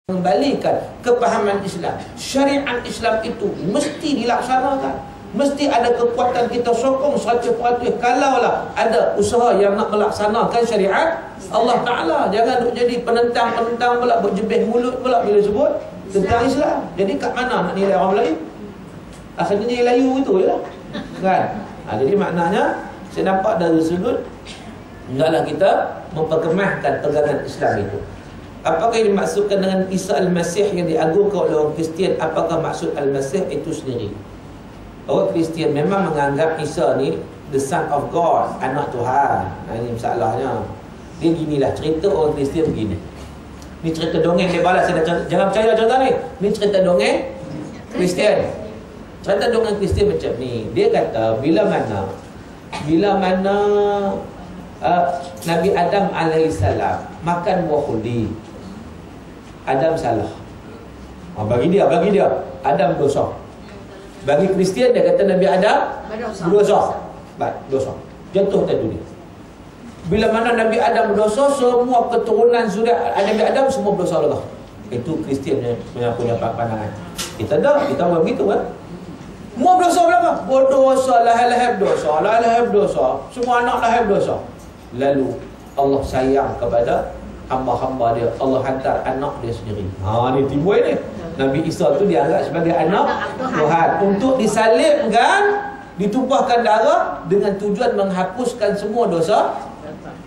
mengembalikan kepahaman Islam. Syariat Islam itu mesti dilaksanakan. Mesti ada kekuatan kita sokong 100%. Kalaulah ada usaha yang nak melaksanakan syariat Allah Ta'ala, jangan duk jadi penentang-penentang pula, berjebeh mulut pula bila sebut tentang Islam. Jadi kat mana nak nilai orang Melayu? Akhirnya jadi layu itu je lah kan? Jadi maknanya saya nampak dari sudut hendaklah kita memperkemahkan tegangan Islam itu. Apakah yang dimaksudkan dengan Isa Al-Masih yang diagungkan oleh orang Kristian? Apakah maksud Al-Masih itu sendiri? Orang Kristian memang menganggap Isa ni the son of God, anak Tuhan. Ini masalahnya. Dia ginilah cerita orang Kristian begini. Ni cerita dongeng dia balas. Jangan percaya cerita ni. Ni cerita dongeng Kristian. Cerita dongeng Kristian macam ni. Dia kata bila mana Nabi Adam alaihissalam makan buah khuldi, Adam salah. Bagi dia Adam dosa. Bagi Kristian dia kata Nabi Adam berdosa. Dosa. Jatuh atas dunia. Bila mana Nabi Adam berdosa, semua keturunan zuriat Nabi Adam semua berdosa juga. Itu Kristian punya pandangan. Kita buat begitu kan? Semua berdosa berapa? Berdosa, lahir dosa. Semua anak lahir dosa. Lalu Allah sayang kepada hamba-hamba dia. Allah hantar anak dia sendiri. Ni timbul ni. Nabi Isa tu dianggap sebagai anak Tuhan untuk disalibkan, ditumpahkan darah dengan tujuan menghapuskan semua dosa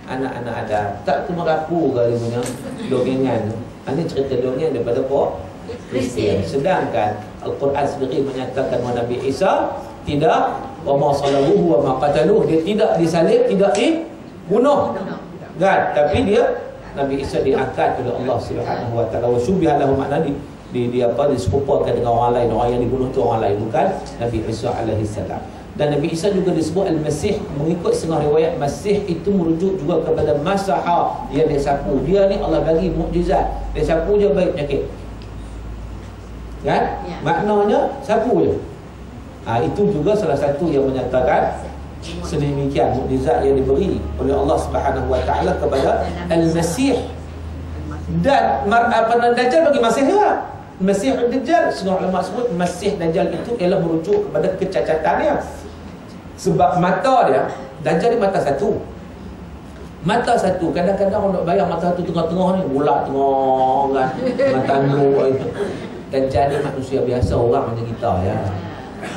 anak-anak Adam. Tak cuma rapu kali punya dongengan. Ini cerita dongeng daripada Kristian. Sedangkan Al-Quran sendiri menyatakan bahawa Nabi Isa tidak wa ma salabuhu wa ma qataluhu, dia tidak disalib, tidak dibunuh kan? Tapi Nabi Isa diangkat oleh Allah Subhanahu wa taala. Wa syubiha lahu, makna diserupakan dengan orang lain. Orang yang dibunuh tu orang lain, bukan Nabi Isa alaihi salam. Dan Nabi Isa juga disebut Al-Masih. Mengikut setengah riwayat, Masih itu merujuk juga kepada Masaha, yang dia sapu. Dia ni Allah bagi mukjizat, dia sapu je baik penyakit kan? Maknanya sapu je. Itu juga salah satu yang menyatakan sedemikian mukjizat yang diberi oleh Allah Subhanahu wa taala kepada Al-Masih. Dan Dajjal bagi Masih juga. Masih Dajjal, setengah ulama sebut Masih Dajjal itu ialah merujuk kepada kecacatannya. Sebab mata dia, Dajjal ni mata satu. Kadang-kadang orang nak bayang mata satu tengah-tengah ni, bulat tengah kan. Mata nur itu. Dajjal ni manusia biasa, orang macam kita ya.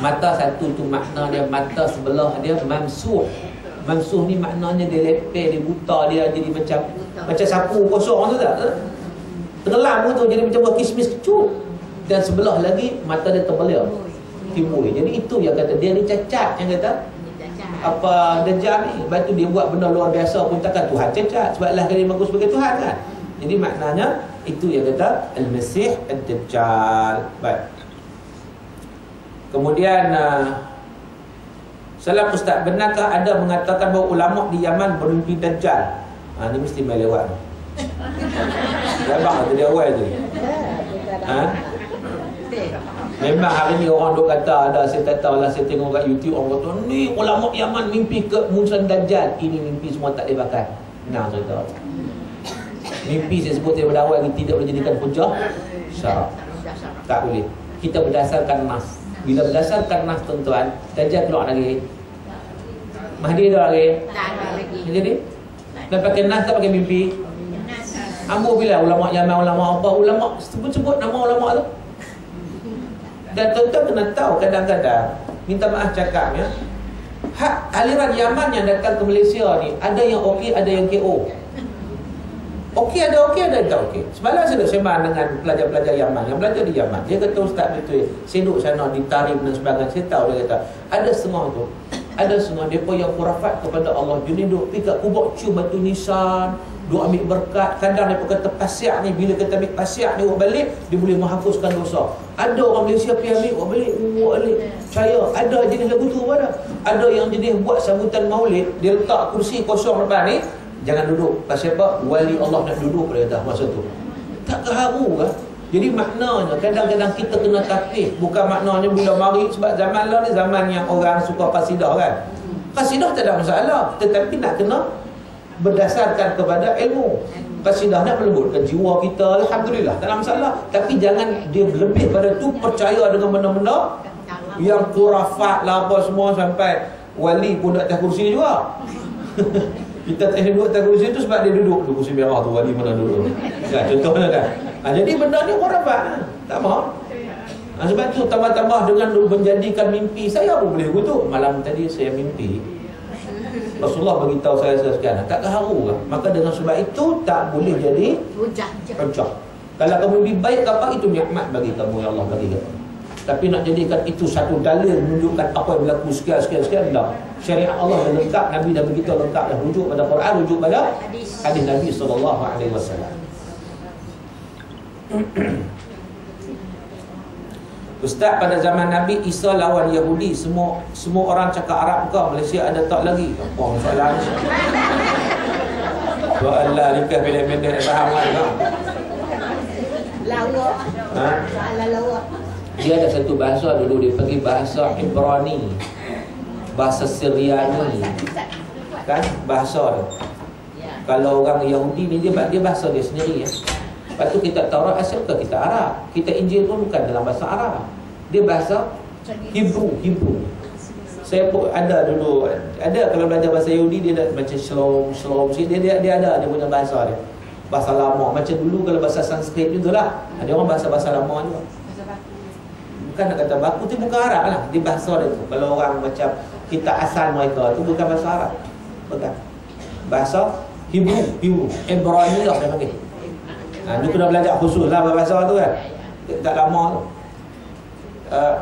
Mata satu tu makna dia mata sebelah dia mamsuh. Mamsuh ni maknanya dia lepeh, dia buta, dia jadi macam sapu kosong tu tak? Tenggelam tu jadi macam buah kismis kecut. Dan sebelah lagi mata dia terbelia, timbul. Jadi itu yang kata dia ni cacat, yang kata apa Dajjal ni. Lepas tu dia buat benda luar biasa pun takkan Tuhan cacat, sebab lah dia mengaku sebagai Tuhan kan. Jadi maknanya itu yang kata Al-Masih Ad-Dajjal. Baik. Kemudian salam Ustaz, benarkah ada mengatakan bahawa ulama di Yaman bermimpi Dajjal? Ni mesti main lewat. Abang tadi awal tu. Memang hari ni orang duk kata ada, saya tak tahu lah, saya tengok kat YouTube orang kata ni ulama Yaman mimpi kemunculan Dajjal. Ini mimpi semua tak boleh pakai. Nah, cerita. Mimpi saya sebut daripada awal ni tidak boleh jadikan hujah syarak. Tak boleh. Kita berdasarkan nas. Bila berdasarkan nas tuan-tuan, Dajjal keluar lagi. Mahdi ada lagi. Tak ada lagi. Jadi nak pakai nas tak pakai mimpi. Ambo bila ulama Yaman, ulama apa, ulama sebut nama ulama tu. Dan tuan-tuan kena tahu kadang-kadang, minta maaf cakapnya, aliran Yaman yang datang ke Malaysia ni ada yang okey, ada yang KO. Okey ada yang tak okey. Semalam saya sembang dengan pelajar-pelajar Yaman yang belajar di Yaman. Dia kata Ustaz betul, saya duduk sana di Tarim dan sebagainya. Saya tahu dia kata ada semua tu. Ada semua depa yang khurafat kepada Allah. Dia duk pergi kat kubur cium batu nisan, duk ambil berkat. Kadang depa kata pasiak ni, bila kita ambil pasiak ni buat balik, dia boleh menghapuskan dosa. Ada orang Malaysia pergi ambil buat balik. Percaya. Ada jenis lagu tu ada. Ada yang jenis buat sambutan Maulid, dia letak kursi kosong depan ni, jangan duduk. Pasal apa? Wali Allah nak duduk pada atas masa tu. Tak keharu kan? Jadi maknanya kadang-kadang kita kena taktif. Bukan maknanya bila mari, sebab zaman lah ni zaman yang orang suka qasidah kan. Qasidah tak ada masalah, tetapi nak kena berdasarkan kepada ilmu. Qasidah nak melembutkan jiwa kita, alhamdulillah, tak ada masalah. Tapi jangan dia lebih pada tu percaya dengan benda-benda yang khurafat lah apa semua, sampai wali pun duduk atas kursi juga. Kita tak duduk atas kursi tu sebab dia duduk di kursi merah tu, wali mana duduk kan, contohnya kan. Jadi benda ni khurafat, tak mau. Sebab tu tambah-tambah dengan menjadikan mimpi. Saya pun boleh begitu. Malam tadi saya mimpi Rasulullah beritahu saya sekian, tak haru kan? Maka dengan sebab itu tak boleh jadi hujah. Kalau kamu lebih baik apa, itu nikmat bagi kamu yang Allah bagi kamu. Tapi nak jadikan itu satu dalil menunjukkan apa yang berlaku sekian tak. Syariat Allah dah lengkap, Nabi dah begitu lengkap dah. Rujuk pada Quran, rujuk pada hadis Nabi SAW. Ustaz, pada zaman Nabi Isa lawan Yahudi, semua orang cakap Arab ke? Malaysia ada tak lagi? Apa masalah ni? Soalan nikah pendek-pendek faham kan? Lawak. Soalan lawak. Dia ada satu bahasa dulu, dia panggil bahasa Ibrani, bahasa Syriani. Kan? Bahasa dia. Kalau orang Yahudi ni dia bahasa dia sendiri ya. Lepas tu kita Taurat asal ke kita Arab. Kita Injil pun bukan dalam bahasa Arab. Dia bahasa Hebrew. Saya pun ada dulu, ada kalau belajar bahasa Yahudi dia ada macam shalom. Dia ada dia punya bahasa dia. Bahasa lama. Macam dulu kalau bahasa Sanskrit itulah. Ada orang bahasa lama juga. Bukan nak kata baku tu bukan Arab lah. Dia bahasa dia tu. Kalau orang macam kita asal mereka tu bukan bahasa Arab. Bukan. Bahasa Hebrew. Ibrani lah dia panggil. Dia kena belajar khusus lah bahasa tu kan. Tak lama tu.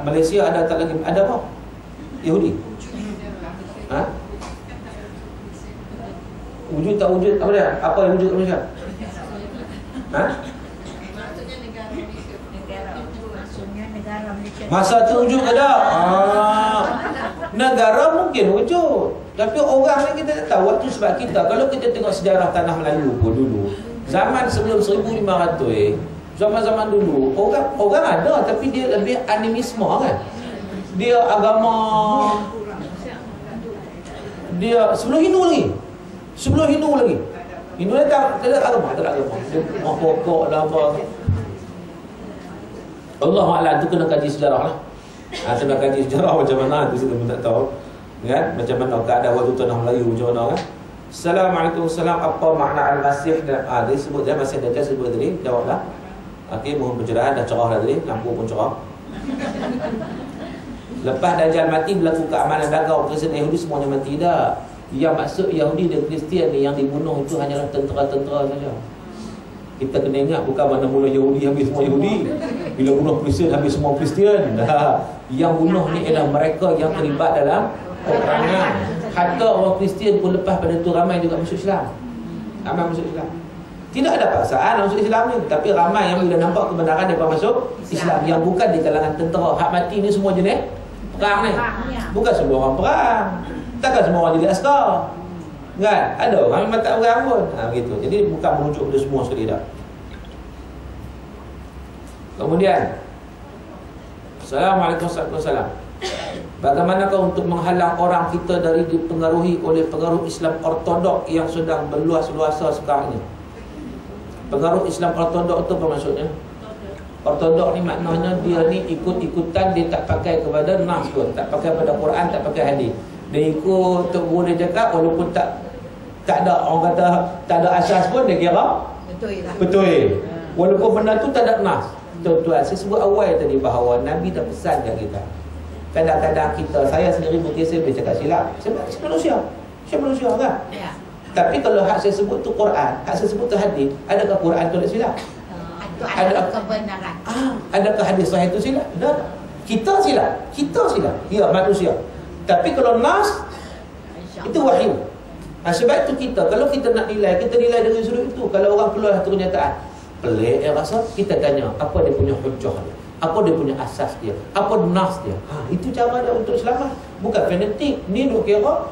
Malaysia ada tak lagi? Ada apa? Yahudi? Wujud tak wujud? Apa dia? Apa yang wujud Malaysia? Masa tu wujud ke tak? Negara mungkin wujud. Tapi orang ni kita tak tahu. Waktu sebab kita, kalau kita tengok sejarah tanah Melayu pun dulu, zaman sebelum 1500 zaman-zaman dulu orang ada, tapi dia lebih animisme kan. Dia agama, dia sebelum Hindu lagi. Hindu ni tak ada agama. Dia mau pokok lah apa. Allahuakbar, tu kena kaji sejarah lah. Kena kaji sejarah macam mana tu kita pun tak tahu kan, macam mana keadaan waktu tanah Melayu macam mana kan. Assalamualaikum, apa makna Al-Masih? Dia sebut dia Masih Dajjal, sebut tadi, jawablah. Okey, mohon pencerahan, dah cerah dah tadi, lampu pun cerah. Lepas Dajjal mati, berlaku keamanan dagang Kristian Yahudi semuanya mati dah. Yang maksud Yahudi dan Kristian ni yang dibunuh itu hanyalah tentera-tentera saja. Kita kena ingat, bukan mana mula Yahudi habis semua Yahudi, bila bunuh Kristian habis semua Kristian. Yang bunuh ni ialah mereka yang terlibat dalam peperangan. Hatta orang Kristian pun lepas pada tu ramai juga masuk Islam. Tidak ada paksaan masuk Islam ni, tapi ramai yang bila nampak kebenaran mereka masuk Islam, yang bukan di kalangan tentera. Hak mati ni semua jenis perang ni. Bukan semua orang perang. Takkan semua orang jadi askar. Kan? Ada orang memang tak perang pun. Begitu. Jadi bukan merujuk pada semua sekali dah. Kemudian Assalamualaikum warahmatullahi wabarakatuh. Bagaimanakah untuk menghalang orang kita dari dipengaruhi oleh pengaruh Islam Ortodok yang sedang berluas-luasa sekarang ini? Pengaruh Islam Ortodok itu apa maksudnya? Ortodok ni maknanya dia ni ikut-ikutan, dia tak pakai kepada nas pun, tak pakai pada Quran, tak pakai hadis. Dia ikut Tok Guru dia cakap, walaupun tak ada, orang kata tak ada asas pun, dia kira betul. Walaupun benda tu tak ada nas. Tuan-tuan, saya sebut awal tadi bahawa Nabi dah pesan kat kita. Kadang-kadang kita, saya sendiri mungkin saya boleh cakap silap. Saya manusia kan? Ya. Tapi kalau hak saya sebut tu Quran, hak saya sebut tu hadis, adakah Quran tu silap? Ada kebenaran. Adakah hadis sahih tu silap? Tak. Kita silap. Ya, manusia. Tapi kalau nas itu wahyu. Sebab itu kita, kalau kita nak nilai, kita nilai dari sudut itu. Kalau orang keluar satu kenyataan pelik rasa, kita tanya apa dia punya hujjah dia, apa dia punya asas dia, apa nas dia. Itu cara dia untuk selamat. Bukan fanatik. Ni duk kira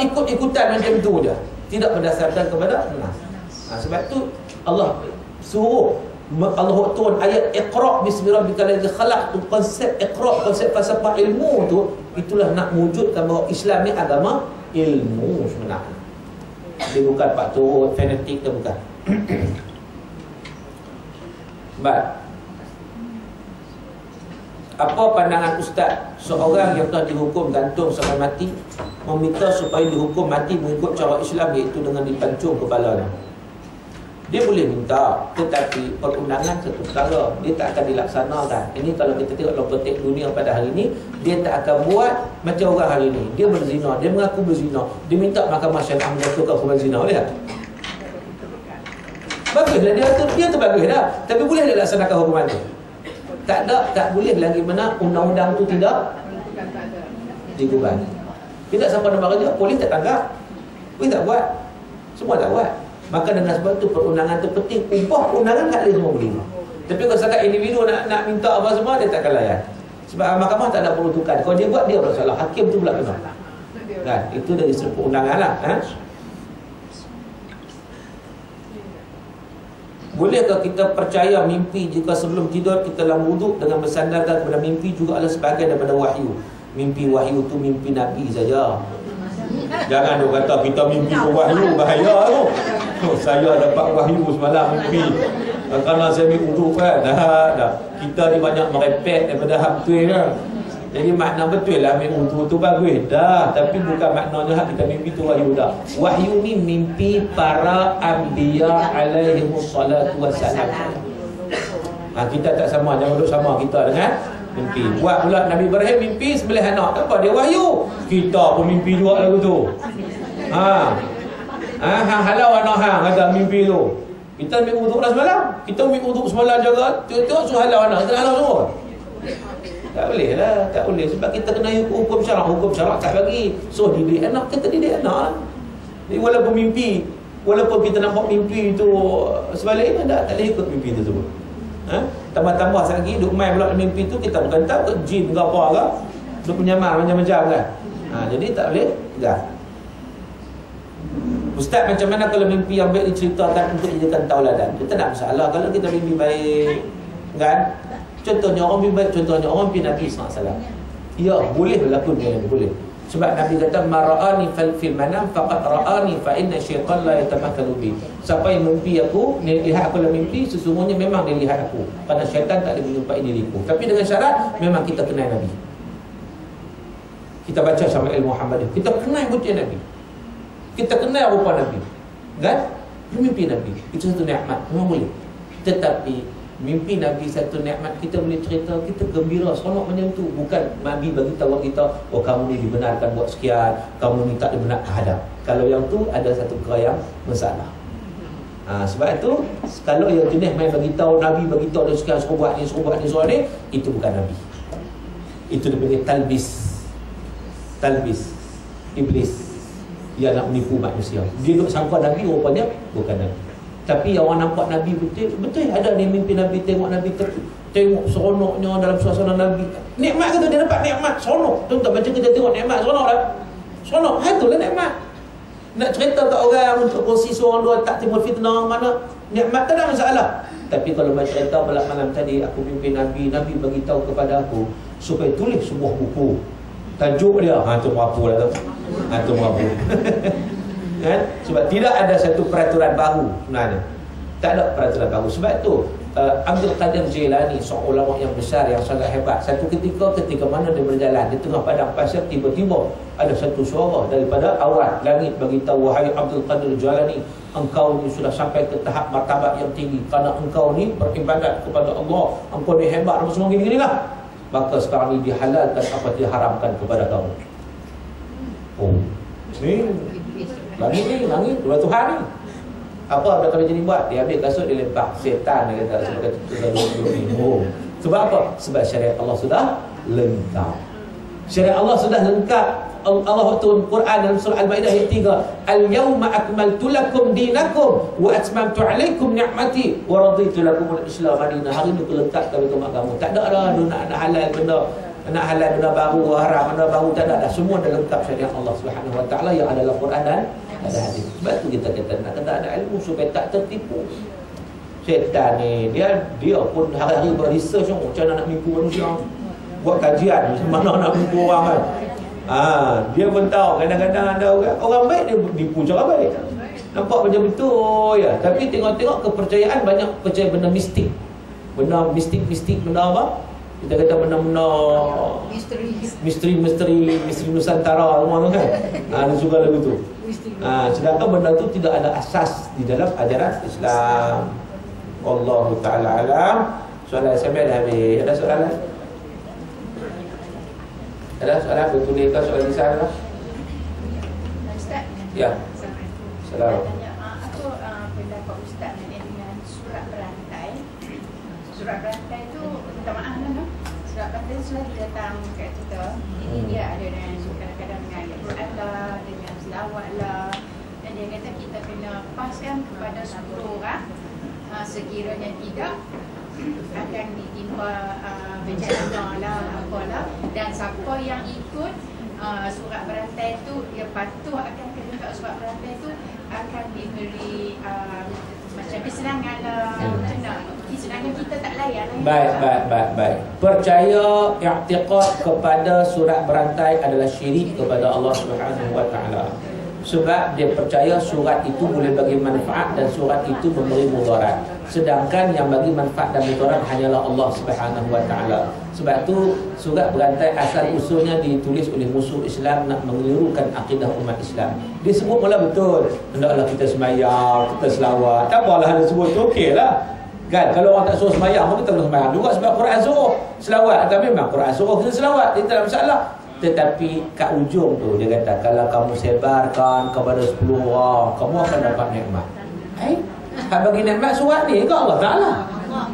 ikut-ikutan macam tu je, tidak berdasarkan kepada nas. Sebab tu Allah suruh, Allah turun ayat Iqra bismi rabbikal ladzi khalaq. Konsep Iqra, konsep falsafah ilmu tu, itulah nak wujudkan bahawa Islam ni agama ilmu sebenarnya. Dia bukan pak turut fanatik, dia bukan. Baik. Apa pandangan ustaz seorang yang telah dihukum gantung sampai mati meminta supaya dihukum mati mengikut cara Islam, iaitu dengan dipancung kepalanya? Dia boleh minta, tetapi perundangan satu perkara, dia tak akan dilaksanakan. Ini kalau kita tengok dalam konteks dunia pada hari ini, dia tak akan buat macam orang hari ini. Dia berzina, dia mengaku berzina, dia minta mahkamah syariah menjatuhkan hukuman zina. Boleh tak? Baguslah dia tu bagus dah. Tapi boleh dia laksanakan hukuman tu? Tak ada, tak boleh lagi mana undang-undang tu tidak digubah. Tidak sampai nama kerja, polis tak tangkap, polis tak buat, semua tak buat. Maka dengan sebab tu perundangan tu penting. Ubah perundangan tak boleh semua boleh. Tapi kalau setakat individu nak minta apa semua, dia takkan layan. Sebab mahkamah tak ada peruntukan. Kalau dia buat, dia pula salah, hakim tu pula kena. Kan? Itu dari segi perundangan lah. Bolehkah kita percaya mimpi jika sebelum tidur kita dalam wuduk dengan bersandarkan kepada mimpi juga adalah sebahagian daripada wahyu? Mimpi wahyu tu mimpi Nabi saja. Jangan dia kata kita mimpi tu wahyu, bahaya tu. Saya dapat wahyu semalam mimpi. Kerana saya ambil wuduk kan. Dah. Kita ni banyak merepek daripada hak betul kan. Jadi makna betul lah ambil wuduk tu bagus. Dah, tapi bukan maknanya kita mimpi tu wahyu dah. Wahyu ni mimpi para anbiya alaihimus salatu wassalam. Kita tak sama, jangan duduk sama kita dengan mimpi. Buat pula Nabi Ibrahim mimpi sembelih anak. Apa dia wahyu? Kita pun mimpi juga lagu tu. Halau anak hang ada mimpi tu. Kita ambil wuduk dah semalam. Kita ambil wuduk semalam jaga. Tengok suruh halau anak. Kita halau semua. Tak boleh lah. Tak boleh. Sebab kita kena hukum syarak. Hukum syarak tak bagi. So didik anak, kita didik anak lah. Jadi walaupun mimpi, walaupun kita nampak mimpi tu sebaliknya, tak boleh ikut mimpi tu semua. Tambah-tambah lagi duk main pula mimpi tu, kita bukan tahu ke jin ke apa ke, duk penyamar macam-macam kan. Jadi tak boleh dah. Ustaz, macam mana kalau mimpi yang baik diceritakan untuk dijadikan tauladan? Itu tak ada masalah kalau kita mimpi baik kan. Contohnya orang mimpi baik, contohnya orang mimpi Nabi SAW. Ya, boleh berlaku dengan boleh. Sebab Nabi kata mara'ani fil manam faqad ra'ani fa inna syaitan la yatamathalu bi. Siapa yang mimpi aku, dia lihat aku dalam mimpi, sesungguhnya memang dia lihat aku. Kerana syaitan tak boleh menjumpai diriku. Tapi dengan syarat memang kita kenal Nabi. Kita baca Syama'il Muhammadiyah, kita kenal betul Nabi. Kita kenal rupa Nabi. Kan? Mimpi Nabi itu satu nikmat, memang boleh. Tetapi mimpi Nabi satu nikmat, kita boleh cerita, kita gembira, seronok macam tu. Bukan Nabi bagi tahu kita, oh kamu ni dibenarkan buat sekian, kamu ni tak dibenarkan. Ada. Kalau yang tu ada satu perkara yang masalah. Sebab itu kalau yang jenis main bagi tahu, Nabi bagi tahu dia sekian, suruh buat ni, suruh buat ni, suruh ni, itu bukan Nabi. Itu dipanggil talbis. Talbis. Iblis. Dia nak menipu manusia. Dia duk sangka Nabi, rupanya bukan Nabi. Tapi yang orang nampak Nabi betul ada ni mimpi Nabi, tengok Nabi tengok seronoknya dalam suasana Nabi. Nikmat kata dia dapat nikmat, seronok. Tuan-tuan macam kita tengok nikmat, seronok tak? Seronok, itulah nikmat. Nak cerita kat orang untuk kongsi seorang dua tak timbul fitnah, mana nikmat tak ada masalah. Tapi kalau macam cerita malam tadi aku mimpi Nabi, Nabi bagi tahu kepada aku supaya tulis sebuah buku. Tajuk dia, tu berapa lah tu. Tu berapa. Kan? Sebab tidak ada satu peraturan baru sebenarnya. Tak ada peraturan baru. Sebab tu Abdul Qadir Jailani, seorang ulama yang besar yang sangat hebat, satu ketika mana dia berjalan di tengah padang pasir, tiba-tiba ada satu suara daripada awan langit bagi tahu, wahai Abdul Qadir Jailani, engkau ni sudah sampai ke tahap martabat yang tinggi kerana engkau ni beribadat kepada Allah, engkau ni hebat, apa semua gini-gini lah. Maka sekarang ni dihalalkan apa diharamkan kepada kamu. Oh, ni langit dua Tuhan ni. Apa dah kalau jadi buat? Dia ambil kasut, dia lempar setan, dia kata sebagai ni. Oh, sebab apa? Sebab syariat Allah sudah lengkap. Syariat Allah sudah lengkap. Allah turun Quran dalam surah Al-Maidah ayat 3, al-yawma akmaltu lakum dinakum wa atmamtu alaikum ni'mati wa raditu lakum al-islam madinah. Hari ni kelengkapkan agama kamu. Tak ada dah nak halal benda, nak halal benda baru, haram benda baru, tak ada dah. Semua dah lengkap syariat Allah Subhanahu wa taala yang ada dalam Quran dan ada hadis. Sebab tu kita kata nak kena ada ilmu supaya tak tertipu. Syaitan ni dia pun hari-hari buat research macam mana nak menipu manusia. Buat kajian mana nak menipu orang kan. Dia pun tahu kadang-kadang ada orang baik dia dipu cara baik. Nampak macam betul ya. Tapi tengok-tengok kepercayaan banyak percaya benda mistik. Benda mistik-mistik, benda apa? Kita kata benda-benda misteri Nusantara semua tu kan. Dia suka lagu tu. Sedangkan benda tu tidak ada asas di dalam ajaran Islam. Wallahu ta'ala alam. Soalan saya dah habis. Ada soalan? Ada soalan? Betul ke soalan di sana? Ustaz? Ya. Salam. Aku pendapat Ustaz dengan surat berantai. Surat berantai tu, minta maaf lah. Surat berantai tu selalu datang kat kita. Ini dia ada dengan kadang-kadang dengan ayat Quran lah, dengan selawat lah. Dan dia kata kita kena paskan kepada 10 orang. Sekiranya tidak, akan ditimpa bencana lah, apalah. Dan siapa yang ikut surat berantai tu, dia patuh akan kena kat surat berantai tu, akan diberi macam kesenangan lah. Macam mana? Kesenangan kita tak layan. Baik. Percaya i'tiqad kepada surat berantai adalah syirik kepada Allah Subhanahu wa taala. Sebab dia percaya surat itu boleh bagi manfaat dan surat itu memberi mudarat. Sedangkan yang bagi manfaat dan mudarat hanyalah Allah Subhanahu wa taala. Sebab tu surat berantai asal usulnya ditulis oleh musuh Islam nak mengelirukan akidah umat Islam. Dia sebut mula betul, hendaklah kita sembahyang, kita selawat. Tak apalah dia sebut tu, okeylah. Kan kalau orang tak suruh sembahyang pun kita kena sembahyang juga sebab Quran suruh selawat. Tapi memang Quran suruh kita selawat, itu tak ada masalah. Tetapi kat ujung tu dia kata kalau kamu sebarkan kepada 10 orang, kamu akan dapat nikmat. Hak bagi nikmat surat ni ke Allah Ta'ala.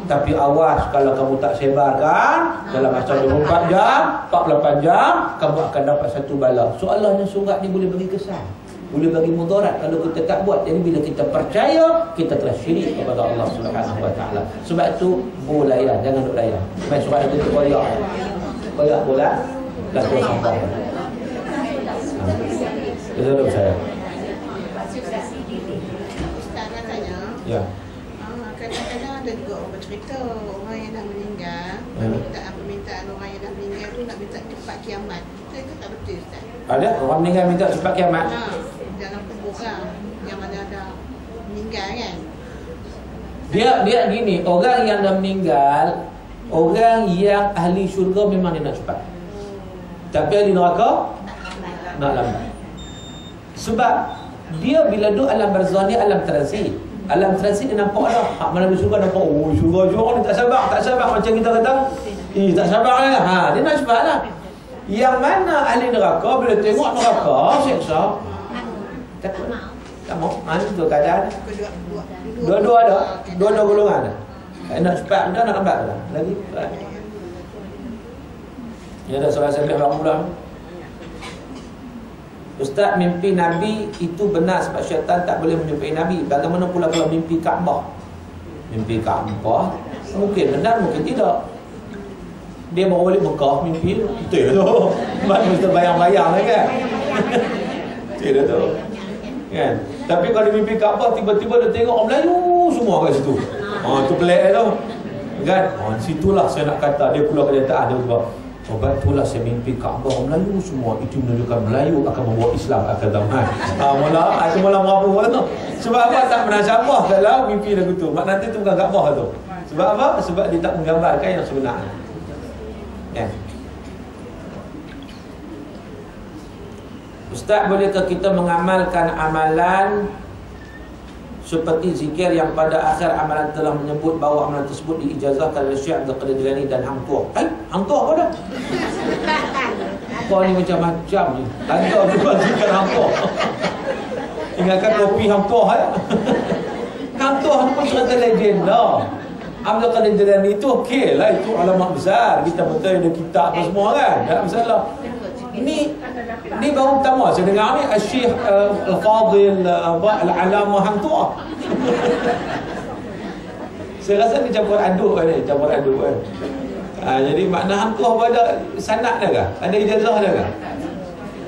Tapi awas kalau kamu tak sebarkan dalam masa 24 jam, 48 jam, kamu akan dapat satu bala. Soalannya surat ni boleh bagi kesan, boleh bagi mudarat kalau kita tak buat. Jadi bila kita percaya, kita telah syirik kepada Allah Subhanahu wa taala. Sebab tu boleh jangan duk layan. Main surat itu koyak. Koyak bola. Dah terus sampai. Itu saya. Ustaz nak tanya. Ya. Kadang-kadang ada juga orang bercerita orang yang dah meninggal, permintaan orang yang dah meninggal tu nak minta cepat kiamat. Itu tak betul Ustaz. Ada orang meninggal minta cepat kiamat. Dalam kuburan yang mana ada meninggal kan. Dia gini, orang yang dah meninggal, orang yang ahli syurga memang dia nak cepat. Tapi ahli neraka nak lambat. Sebab dia bila duduk alam barzah ni alam transit. Alam transit dia nampak dah. Hak mana di syurga nampak, oh syurga ni tak sabar macam kita kata. Tak sabar lah. Dia nak cepat lah. Yang mana ahli neraka bila tengok neraka seksa, takut. Tak mau. Itu keadaan. Dua-dua ada. Dua-dua golongan ada. Nak cepat dah, nak lambat dah. Lagi. Ya dah soalan saya bang mula. Ustaz, mimpi Nabi itu benar sebab syaitan tak boleh menjumpai Nabi. Bagaimana pula kalau mimpi Kaabah? Mimpi Kaabah mungkin benar, mungkin tidak. Dia bawa balik Mekah mimpi betul tu. Mana mesti bayang-bayang kan? Betul tu. Kan? Tapi kalau mimpi Kaabah tiba-tiba dia tengok orang Melayu semua kat situ. Tu pelik tu. Kan? Situlah saya nak kata dia keluar kenyataan dia sebab itulah saya mimpi Kaabah orang Melayu semua. Itu menunjukkan Melayu akan membawa Islam akan zaman. Mula berapa tu. Sebab apa tak pernah syabah kalau mimpi lagu tu. Mak nanti tu bukan Kaabah tu. Sebab apa? Sebab dia tak menggambarkan yang sebenarnya. Ya. Ustaz, bolehkah kita mengamalkan amalan seperti zikir yang pada akhir amalan telah menyebut bahawa amalan tersebut diijazahkan oleh Syekh Abdul Qadir Jilani dan Hang Tuah? Hang Tuah apa dah? Kau ni macam-macam ni. Ada juga zikir Hang Tuah. Ingatkan kopi Hang Tuah ya? Hang Tuah pun cerita legenda. Abdul Qadir Jilani itu okey lah, itu alamat besar. Kita betul ada kitab apa semua kan? Tak ada masalah. Ni baru pertama saya dengar ni Syekh Al-Fadil Al-Alamah Hang Tuah. Saya rasa ni campur aduk kan ni, campur aduk kan. Jadi makna Hang Tuah ada sanad dah ke? Ada ijazah dah ke?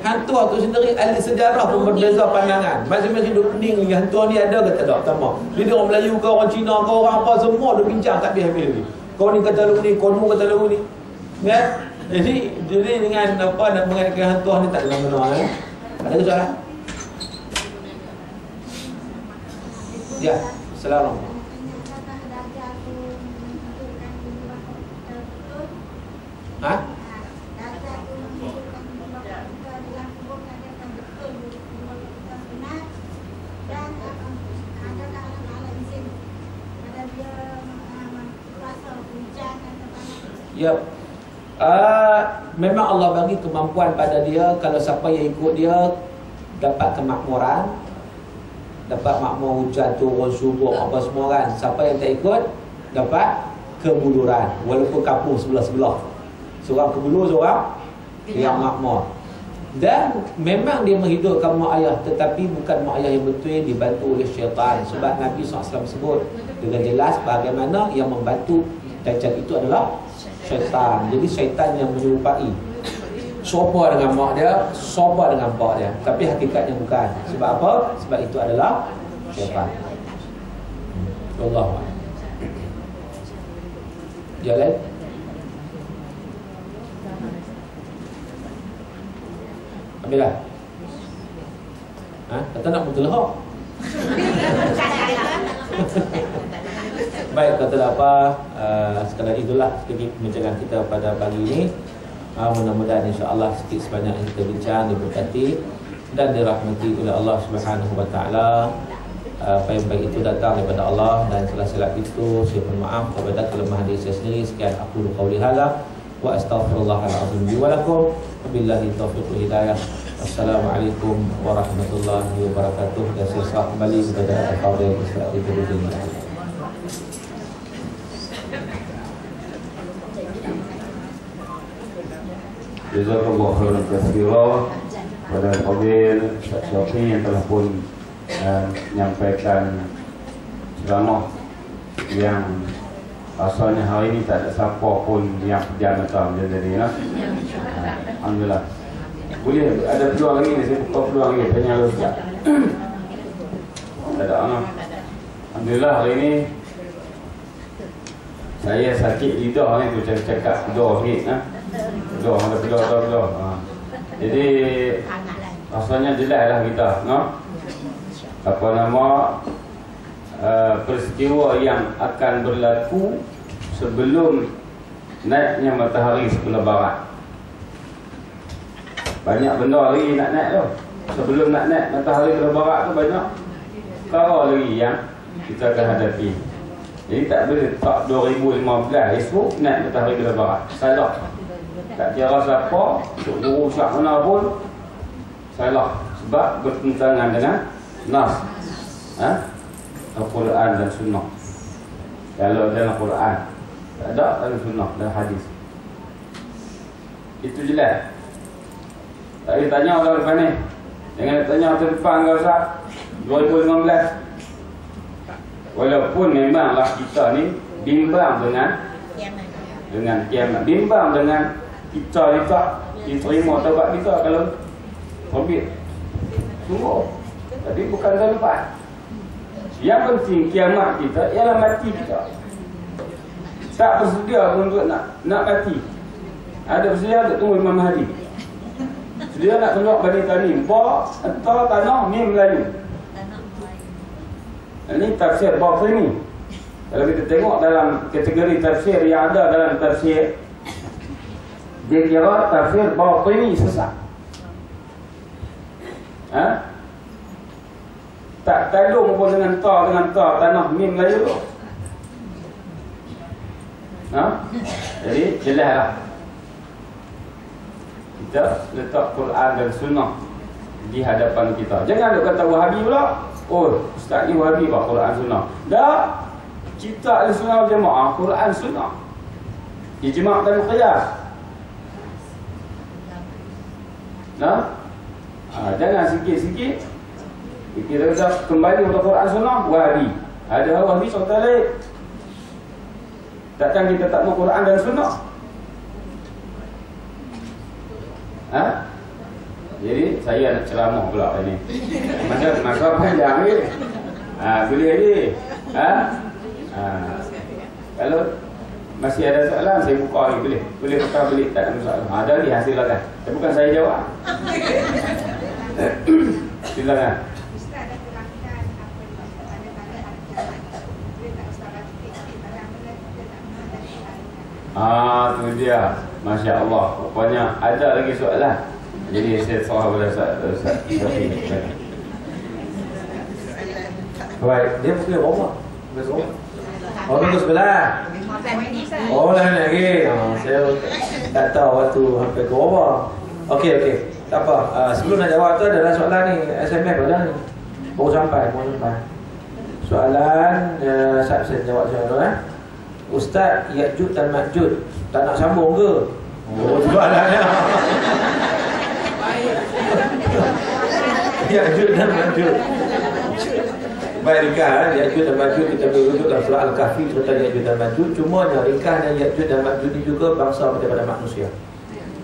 Hang Tuah tu sendiri ahli sejarah pun berbeza pandangan. Masing-masing duk pening ni Hang Tuah ni ada ke tak ada? Pertama, dia orang Melayu ke orang Cina ke orang apa semua duk bincang tak habis-habis lagi. Kau ni kata lagu ni, kau kata lagu ni. Kan? Jadi dengan apa nak mengaitkan Hang Tuah ni tak kena-mena. Ada ke soalan? Ya, selalu. Ha? Ya. Memang Allah bagi kemampuan pada dia. Kalau siapa yang ikut dia dapat kemakmuran, dapat makmur, hujan turun, subuh, apa semua kan. Siapa yang tak ikut dapat kebuluran, walaupun kampung sebelah-sebelah. Seorang kebulu, seorang yang makmur. Dan memang dia menghidupkan mak ayah, tetapi bukan mak ayah yang betul, yang dibantu oleh syaitan. Sebab Nabi SAW sebut dengan jelas bagaimana yang membantu dajjal itu adalah syaitan. Jadi syaitan yang menyerupai sopa dengan mak dia, sopa dengan pak dia, tapi hakikatnya bukan. Sebab apa? Sebab itu adalah syaitan. Allah. Ya lain. Ambillah. Kata nak betul lah. Baik, kata apa, sekadar itulah sedikit perbincangan kita pada pagi ini. Mudah-mudahan insya-Allah sedikit sebanyak yang kita bincang diberkati dan dirahmati oleh Allah Subhanahu wa taala. Apa yang baik itu datang daripada Allah, dan salah-salah itu saya mohon maaf kepada kelemahan diri saya sendiri. Sekian aku qauli hadza wa astaghfirullahal azim li wa lakum. Wabillahi taufiq wal hidayah. Assalamualaikum warahmatullahi wabarakatuh. Dan saya serah kembali kepada Al-Fadhil Ustaz Ibrahim. Jazakallah khairan katsiran kepada Al-Fadhil Ustaz Syafiq yang telah pun menyampaikan ceramah yang asalnya hari ini tak ada siapa pun yang berjaya macam jadi ya. Alhamdulillah. Boleh ada peluang lagi ni, saya buka peluang lagi tanya Ustaz. Tak ada anak. Alhamdulillah hari ini saya sakit lidah ni tu cakap lidah ni lidah ada lidah. Jadi asalnya jelas lah kita, no? Apa nama peristiwa yang akan berlaku sebelum naiknya matahari sebelah barat. Banyak benda lagi nak naik tu. Sebelum nak naik matahari sebelah barat tu banyak perkara lagi yang kita akan hadapi. Jadi tak boleh tak 2015 esok naik matahari sebelah barat. Salah. Tak kira siapa, guru syak mana pun salah. Sebab bertentangan dengan nas, Al-Quran dan Sunnah. Kalau dalam Quran tak ada, dalam Sunnah, dalam hadis itu jelas. Tak boleh tanya orang depan ni. Jangan tanya orang depan kau Ustaz 2015. Walaupun memanglah kita ni bimbang dengan kiamat, bimbang dengan kita ni tak diterima taubat kita kalau terbit. Sungguh. Tapi bukan tempat. Yang penting kiamat kita ialah mati kita. Tak bersedia untuk nak mati. Ada bersedia untuk tunggu Imam Mahdi. Sedia nak keluar Bani Tamim, atau tanah ni Melayu. Ini tafsir Batini. Kalau kita tengok dalam kategori tafsir yang ada dalam tafsir, dia kira tafsir Batini sesat. Tak tandung pun dengan tanah mim Melayu tu. Jadi jelaslah kita letak Quran dan Sunnah di hadapan kita. Jangan duk kata Wahabi pula. Oh, ustaz ni Wahabi pak Quran Sunnah. Dah, kita Ahlussunnah wal Jamaah Quran Sunnah. Ijma' dan qiyas. Jangan sikit-sikit kita dah kembali kepada Quran Sunnah Wahabi. Ada Wahabi contoh lain. Takkan kita tak mau Quran dan Sunnah? Jadi saya nak ceramah pula ini. Masa panjang ni. Boleh ni. Kalau masih ada soalan saya buka lagi boleh buka balik, tak ada masalah. Ada ni hasil lah kan. Tapi bukan saya jawab. Silakan. Tu dia. Masya Allah. Rupanya ada lagi soalan. Jadi saya serah pada Ustaz. Baik, dia mesti rumah. Oh, minggu sebelah. Oh, lain lagi. Saya tak tahu waktu sampai ke rumah. Okey. Tak apa. Sebelum nak jawab tu adalah soalan ni. SMS pada ni. Baru sampai. Soalan saya jawab soalan. Ustaz, Ya'juj dan Ma'juj tak nak sambung ke? Oh, soalannya. Ya'juj dan Ma'juj. Baik, ringkas Ya'juj dan Ma'juj kita berujuk dalam surah Al-Kahfi cerita Ya'juj dan Ma'juj. Cumanya ringkasnya Ya'juj dan Ma'juj ini juga bangsa daripada manusia.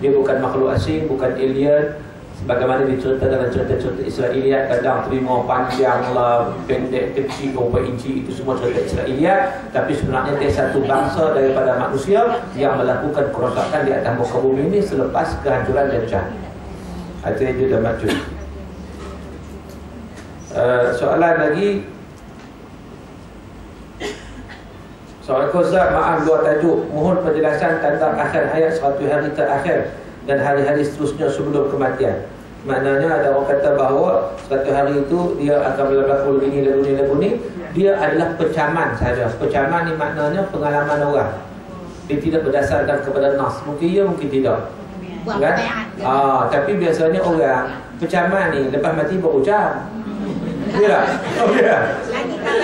Dia bukan makhluk asing, bukan alien. Sebagaimana diceritakan dalam cerita-cerita Israiliyat, kadang terima panjang lah, pendek, kecil, berapa inci, itu semua cerita Israiliyat. Tapi sebenarnya dia satu bangsa daripada manusia yang melakukan kerosakan di atas muka bumi ini selepas kehancuran Dajjal. Itu Ya'juj dan Ma'juj. Soalan lagi. Soalan Ustaz, maaf luar tajuk. Mohon penjelasan tentang akhir hayat 100 hari terakhir dan hari-hari seterusnya sebelum kematian. Maknanya ada orang kata bahawa 100 hari itu dia akan berlaku lagu ni. Dia adalah pecaman saja. Pecaman ni maknanya pengalaman orang. Dia tidak berdasarkan kepada nas. Mungkin ya, mungkin tidak. Kan? Tapi biasanya orang pecaman ni lepas mati berucap. Ya. Oh ya.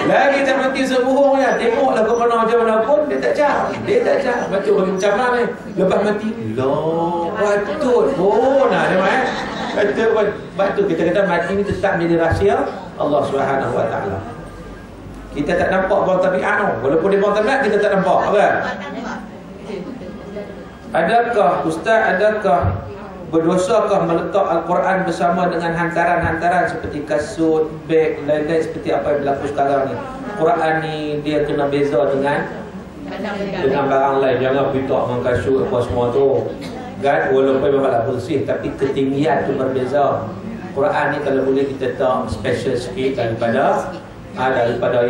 Lagi tak mati sebuhungnya. Tengoklah kau pernah macam mana pun dia tak cak. Macam bagi pecaman ni lepas mati. Loh, patut pun dia main. Betul kita kata mati ni tetap menjadi rahsia Allah Subhanahu Wa Taala. Kita tak nampak bawah tabiat tu. Walaupun dia bawah tabiat kita tak nampak, kan? Adakah berdosakah meletak Al-Quran bersama dengan hantaran-hantaran seperti kasut, beg, lain-lain seperti apa yang berlaku sekarang ni? Quran ni dia kena beza dengan barang lain. Jangan pitak dengan kasut apa semua tu, kan? Walaupun memanglah bersih, tapi ketinggian tu berbeza. Quran ni kalau boleh kita tak special sikit daripada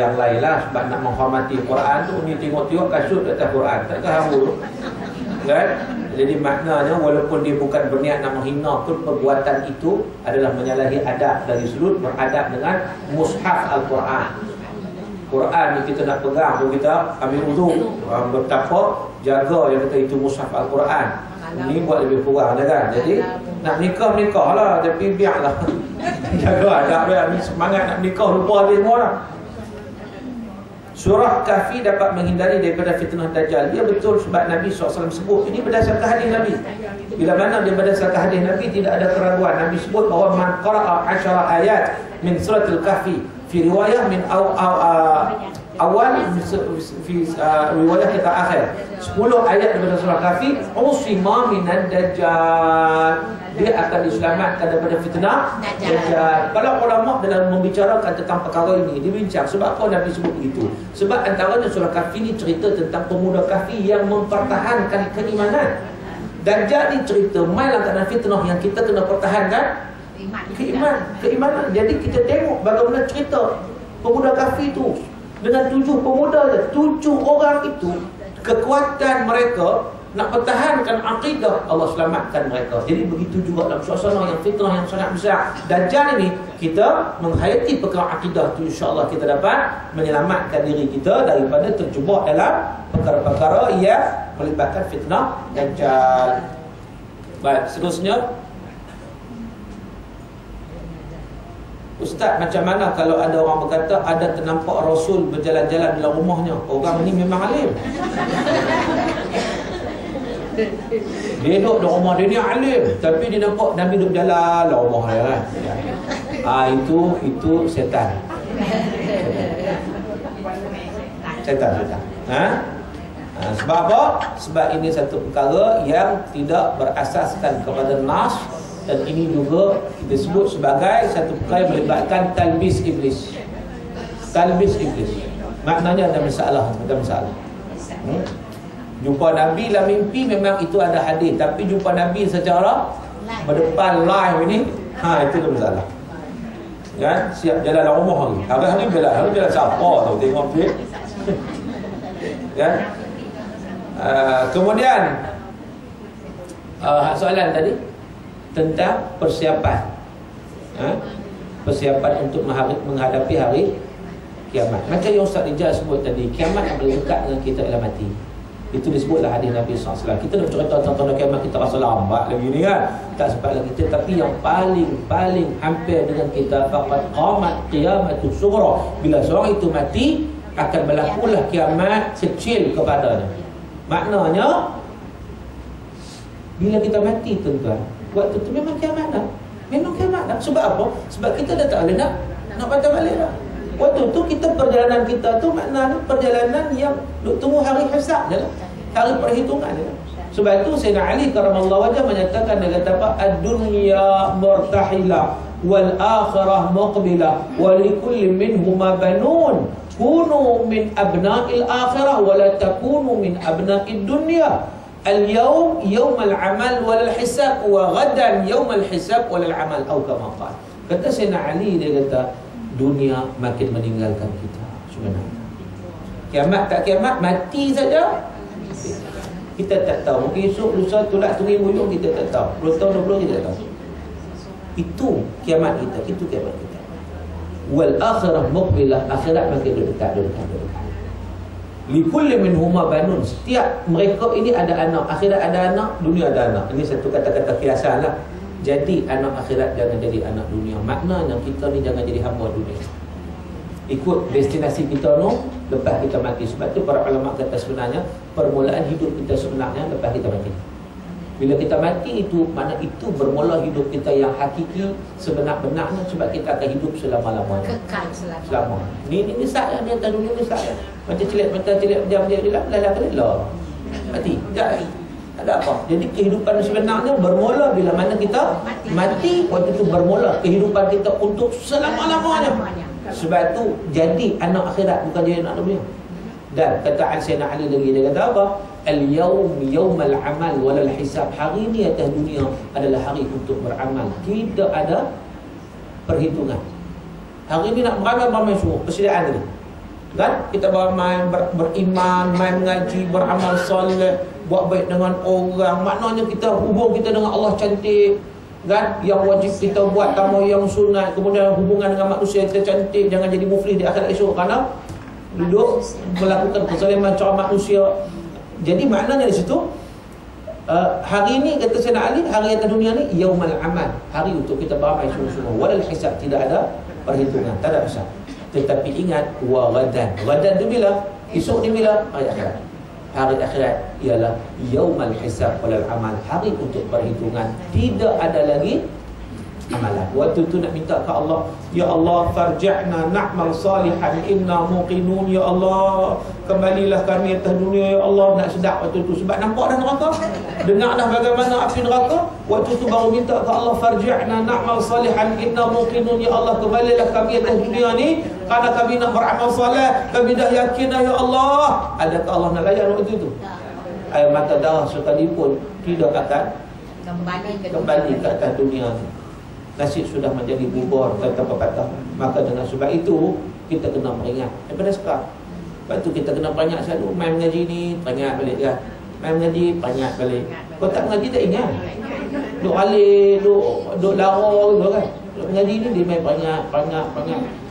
yang lain lah. Sebab nak menghormati Quran tu ni tengok-tengok kasut di atas Quran, takkan haru, kan? Jadi maknanya walaupun dia bukan berniat nak menghina pun, perbuatan itu adalah menyalahi adab dari sudut beradab dengan mushaf Al-Quran. Quran ni kita nak pegang pun kita ambil wudu, betapa jaga yang kata itu mushaf Al-Quran. Ini buat lebih kurang dah kan. Jadi nak menikah lah, tapi biarlah jaga adab dia. Ni semangat nak menikah lupa habis semua lah. Surah Kahfi dapat menghindari daripada fitnah Dajjal. Dia betul sebab Nabi SAW sebut. Ini berdasarkan hadis Nabi. Bila mana dia berdasarkan hadis Nabi, tidak ada keraguan. Nabi sebut bahawa man qara'a 10 ayat min suratul Kahfi fi riwayah min awal fi riwayah kita akhir. 10 ayat daripada surah Kahfi usima minad Dajjal. Dia akan diselamatkan daripada fitnah Dajjal. Kalau ulama dalam membicarakan tentang perkara ini, dia bincang sebab apa Nabi sebut begitu. Sebab antaranya surah Kahfi ni cerita tentang pemuda Kahfi yang mempertahankan keimanan. Dajjal ni cerita mainlah dalam fitnah yang kita kena pertahankan keimanan. Jadi kita tengok bagaimana cerita pemuda Kahfi tu dengan 7 pemuda, 7 orang itu, kekuatan mereka nak pertahankan akidah, Allah selamatkan mereka. Jadi begitu juga dalam suasana yang fitnah yang sangat besar Dajjal ini, kita menghayati perkara akidah itu, insya-Allah kita dapat menyelamatkan diri kita daripada terjebak dalam perkara-perkara yang melibatkan fitnah Dajjal. Baik, seterusnya, Ustaz, macam mana kalau ada orang berkata ada ternampak Rasul berjalan-jalan dalam rumahnya? Orang ini memang alim. Dia duduk di rumah dia ni alim, tapi dia nampak Nabi duduk jalan dalam rumah dia, kan? Itu setan. Setan. Sebab apa? Sebab ini satu perkara yang tidak berasaskan kepada nas. Dan ini juga kita sebut sebagai satu perkara yang melibatkan talbis iblis. Talbis iblis. Maknanya ada masalah. Jumpa Nabi dalam mimpi memang itu ada hadis, tapi jumpa Nabi secara berdepan live ini, itu ada masalah. Kan? Siap jalan dalam rumah lagi. Hari jalan siapa tahu tengok dia. Kan? Kemudian soalan tadi tentang persiapan, persiapan untuk menghadapi hari kiamat. Macam yang Ustaz Rijal sebut tadi, kiamat akan dekat dengan kita ialah mati. Itu disebutlah hadis Nabi SAW. Kita nak cerita tentang kiamat, kita rasa lambat lagi ni kan, tak sempat lagi. Tetapi yang paling hampir dengan kita, faqad qamat qiyamatus sughra, bila seorang itu mati akan berlakulah kiamat kecil kepadanya. Maknanya bila kita mati tuan-tuan, waktu tu memang kiamat dah. Memang kiamat dah. Sebab apa? Sebab kita dah tak boleh nak patah balik dah. Waktu tu kita, perjalanan kita tu maknanya perjalanan yang duk tunggu hari hisab je lah, hari perhitungan je lah. Sebab tu Sayyidina Ali karamallahu wajhah menyatakan, dia kata apa? Ad-dunya murtahilah wal akhirah muqbilah wa likulli minhuma banun kunu min abna'il akhirah wa la takunu min abna'id dunya. Al-yawm yawmal amal wal hisab wa ghadan yawmal hisab wal amal, atau kama qala. Kata Sayyidina Ali, dia kata dunia makin meninggalkan kita sebenarnya. Kiamat tak kiamat, mati saja kita tak tahu. Mungkin esok lusa tolak tungi muyung, kita tak tahu. 10 tahun 20 kita tak tahu. Itu kiamat kita, itu kiamat kita. Wal akhirah muqbilah, akhirat makin dekat. Likulli minhuma banun, setiap mereka ini ada anak. Akhirat ada anak, dunia ada anak. Ini satu kata-kata kiasan lah. Jadi anak akhirat jangan jadi anak dunia. Maknanya kita ni jangan jadi hamba dunia. Ikut destinasi kita no lepas kita mati. Sebab tu para ulama kata sebenarnya permulaan hidup kita sebenarnya lepas kita mati. Bila kita mati itu, mana itu bermula hidup kita yang hakiki sebenar-benarnya. Sebab kita akan hidup selama-lamanya, kekal selama. Ni saya ni atas dunia ni saya. Macam cilik mata cilik jam dia lah. Mati. Tak ada apa. Jadi kehidupan sebenarnya bermula bila mana kita mati. Waktu itu bermula kehidupan kita untuk selama-lamanya. Sebab tu jadi anak akhirat, bukan jadi anak dunia. Dan kata Sayyidina Ali lagi, dia kata apa? Al-yawm yawmal amal walal hisab. Hari ini atas dunia adalah hari untuk beramal, tidak ada perhitungan. Hari ini nak beramal semua, persediaan ni kan? Kita beramal, beriman, main mengaji, beramal soleh, buat baik dengan orang. Maknanya kita hubung kita dengan Allah cantik kan? Yang wajib kita buat tamu yang sunat. Kemudian hubungan dengan manusia kita cantik. Jangan jadi muflis di akhirat esok kerana duduk melakukan kezaliman cara manusia. Jadi maknanya di situ hari ini kata Sayyidina Ali, hari atas dunia ni yaumal amal, hari untuk kita beramal semua-semua. Walal hisab, tidak ada perhitungan, tak ada hisab. Tetapi ingat, wa ghadan. Ghadan tu bila? Esok ni bila? Hari akhirat. Hari akhirat ialah yaumal hisab walal amal, hari untuk perhitungan. Tidak ada lagi amalan. Waktu tu nak minta ke Allah, ya Allah farji'na na'mal salihan inna muqinun. Ya Allah, kembalilah kami atas dunia ya Allah. Nak sedap waktu tu, sebab nampak dah neraka, dengar dah bagaimana api neraka. Waktu tu baru minta ke Allah, farji'na na'mal salihan inna muqinun. Ya Allah, kembalilah kami atas dunia ni kerana kami nak beramal soleh. Kami dah yakin dah ya Allah. Adakah Allah nak layan waktu tu? Air mata darah sekalipun tidak akan kembali ke atas dunia ni. Nasib sudah menjadi bubur, kata pepatah. Maka dengan sebab itu kita kena peringat daripada sekarang. Lepas tu kita kena peringat selalu. Main mengaji ni, peringat balik kan. Main mengaji, peringat balik. Kau tak mengaji tak ingat. Duk alik, duk lara gitu kan. Duk mengaji ni dia main peringat.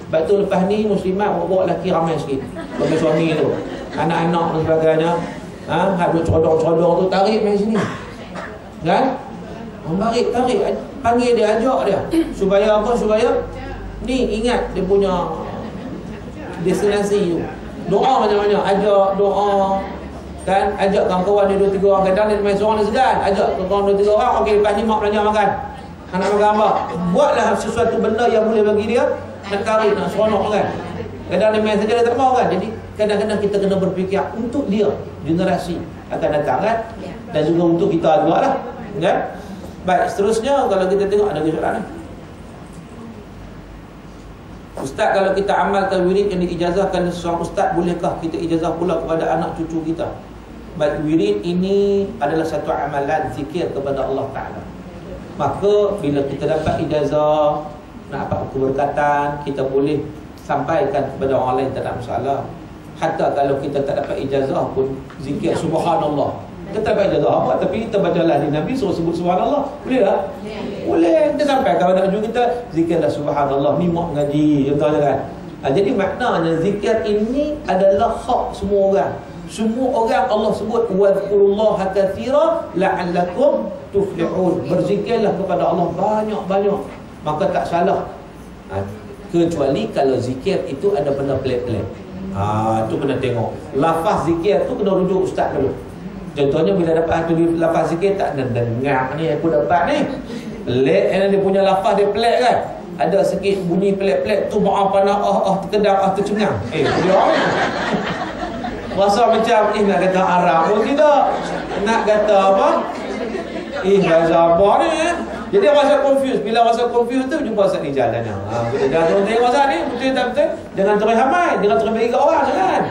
Lepas tu lepas ni muslimat bawa lelaki ramai sikit. Suami-suami tu, anak-anak dan sebagainya. Duk codong-codong tu, tarik main sini kan. Tarik, panggil dia, ajak dia. Supaya apa? Supaya ni ingat dia punya destinasi tu. Doa macam-macam, ajak doa kan, ajak kawan-kawan dia 2-3 orang. Kadang dia main seorang dia segan, ajak kawan 2-3 orang. Okey, lepas ni mak belanja makan, anak makan apa. Buatlah sesuatu benda yang boleh bagi dia nak tarik, nak seronok kan. Kadang dia main saja dia tak mau kan. Jadi kadang-kadang kita kena berfikir untuk dia, generasi akan datang kan. Dan juga untuk kita juga lah kan. Baik, seterusnya kalau kita tengok ada soalan. Ustaz, kalau kita amalkan wirid yang diijazahkan seorang ustaz, bolehkah kita ijazah pula kepada anak cucu kita? Baik, wirid ini adalah satu amalan zikir kepada Allah Ta'ala. Maka bila kita dapat ijazah, nak dapat keberkatan, kita boleh sampaikan kepada orang lain, tak ada masalah. Hatta kalau kita tak dapat ijazah pun zikir subhanallah. Kita tak dapat ijazah apa, tapi kita baca lah di Nabi suruh sebut subhanallah. Boleh tak? Boleh. Kita sampai kalau nak jumpa kita zikirlah subhanallah. Ni mak ngaji contohnya kan. Jadi maknanya zikir ini adalah hak semua orang. Semua orang Allah sebut wadhkurullaha katsira la'allakum tuflihun. Berzikirlah kepada Allah banyak-banyak, maka tak salah. Kecuali kalau zikir itu ada benda pelik-pelik. Tu kena tengok. Lafaz zikir tu kena rujuk ustaz dulu. Contohnya bila dapat satu lafaz zikir tak dengar ni aku dapat ni. Pelik dia punya lafaz dia pelik kan. Ada sikit bunyi pelik-pelik tu maaf panah terkedap tercengang. Dia rasa macam nak kata Arab pun tidak. Nak kata apa? Bahasa apa ni Jadi rasa confuse. Bila rasa confuse tu jumpa Ustaz ni jalannya. Kita jangan terus tengok Ustaz ni, betul tak betul? Jangan terus hamai, jangan terus bagi kat orang kan.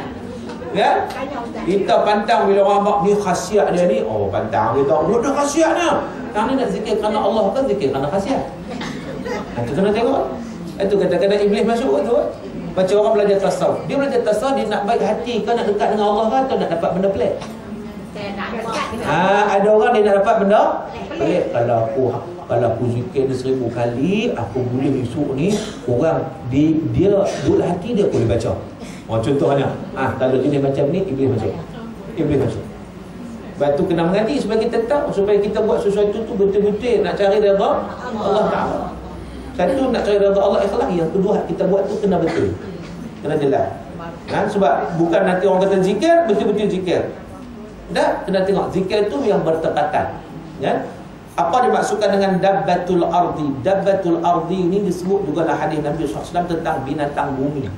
Ya? Kita pantang bila orang buat ni khasiat dia ni, pantang kita. Dia khasiatnya. Yang ni nak zikir kerana Allah ke zikir kerana khasiat? Itu kena tengok. Itu kadang-kadang iblis masuk tu. Macam orang belajar tasawuf. Dia belajar tasawuf, dia nak baik hati ke nak dekat dengan Allah ke atau nak dapat benda pelik? Ada orang dia nak dapat benda pelik. Kalau aku zikir dia 1000 kali, aku boleh esok ni orang dia duduk hati dia boleh baca. Contohnya, kalau jenis macam ni iblis masuk. Iblis masuk. Sebab tu kena mengaji supaya kita tahu, supaya kita buat sesuatu tu betul-betul nak cari redha Allah Taala. Satu nak cari redha Allah ikhlas, yang kedua kita buat tu kena betul. Kena jelas. Sebab bukan nanti orang kata zikir betul-betul zikir. Dah kena tengok zikir tu yang bertepatan. Ya. Apa dimaksudkan dengan dabbatul ardi? Dabbatul ardi ini disebut juga dalam hadis Nabi SAW tentang binatang bumi.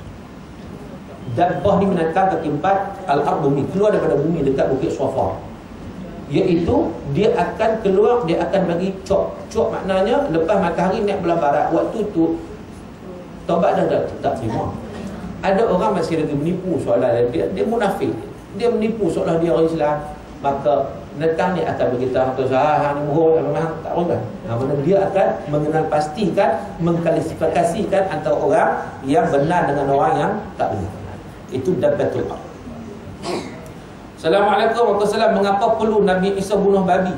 Dabbah ni binatang kaki 4, al-ard bumi, keluar daripada bumi dekat Bukit Swafar. Iaitu dia akan keluar, dia akan bagi cop. Cop maknanya lepas matahari naik belah barat, waktu tu taubat dah tak terima. Ada orang masih lagi menipu soalan dia munafik. Dia menipu seolah dia orang Islam. Maka datang ni akan beritahu tu ni mohon memang tak orang. Mana dia akan mengenal pastikan, mengklasifikasikan antara orang yang benar dengan orang yang tak benar. Itu dabbatul ard. Assalamualaikum warahmatullahi wabarakatuh. Mengapa perlu Nabi Isa bunuh babi?